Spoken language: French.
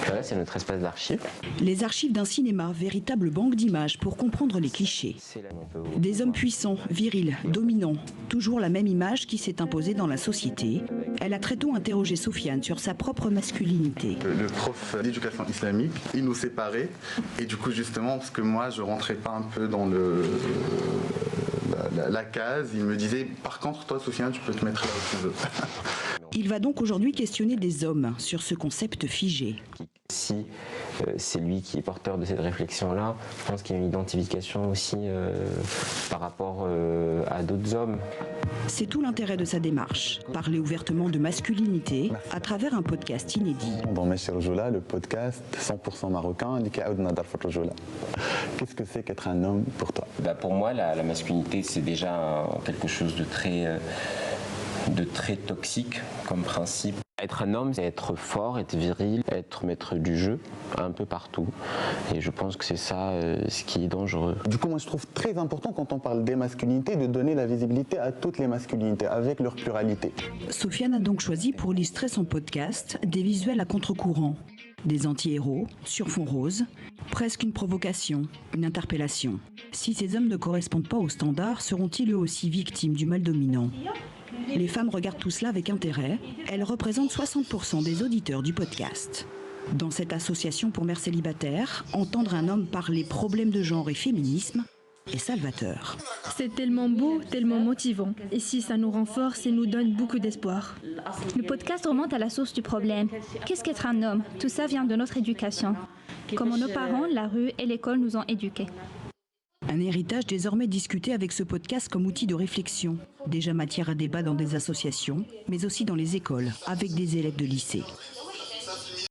Là, c'est notre espace d'archives. Les archives d'un cinéma, véritable banque d'images pour comprendre les clichés. Des hommes puissants, virils, dominants. Toujours la même image qui s'est imposée dans la société. Elle a très tôt interrogé Sofiane sur sa propre masculinité. Le prof d'éducation islamique, il nous séparait. Et du coup, justement, parce que moi, je rentrais pas un peu dans la case, il me disait, par contre, toi, Sofiane, tu peux te mettre là où tu veux. Il va donc aujourd'hui questionner des hommes sur ce concept figé. Si c'est lui qui est porteur de cette réflexion-là, je pense qu'il y a une identification aussi par rapport à d'autres hommes. C'est tout l'intérêt de sa démarche, parler ouvertement de masculinité à travers un podcast inédit. Dans Meshir Rjoula, le podcast 100% marocain, qu'est-ce que c'est qu'être un homme pour toi? Pour moi, la masculinité, c'est déjà quelque chose de très toxique comme principe. Être un homme, c'est être fort, être viril, être maître du jeu, un peu partout. Et je pense que c'est ça ce qui est dangereux. Du coup, moi, je trouve très important, quand on parle des masculinités, de donner la visibilité à toutes les masculinités, avec leur pluralité. Sofiane a donc choisi pour illustrer son podcast des visuels à contre-courant. Des anti-héros, sur fond rose, presque une provocation, une interpellation. Si ces hommes ne correspondent pas aux standards, seront-ils eux aussi victimes du mal dominant ? Les femmes regardent tout cela avec intérêt. Elles représentent 60% des auditeurs du podcast. Dans cette association pour mères célibataires, entendre un homme parler problèmes de genre et féminisme est salvateur. C'est tellement beau, tellement motivant. Et si ça nous renforce et nous donne beaucoup d'espoir. Le podcast remonte à la source du problème. Qu'est-ce qu'être un homme? Tout ça vient de notre éducation. Comment nos parents, la rue et l'école nous ont éduqués. Un héritage désormais discuté avec ce podcast comme outil de réflexion. Déjà matière à débat dans des associations, mais aussi dans les écoles, avec des élèves de lycée.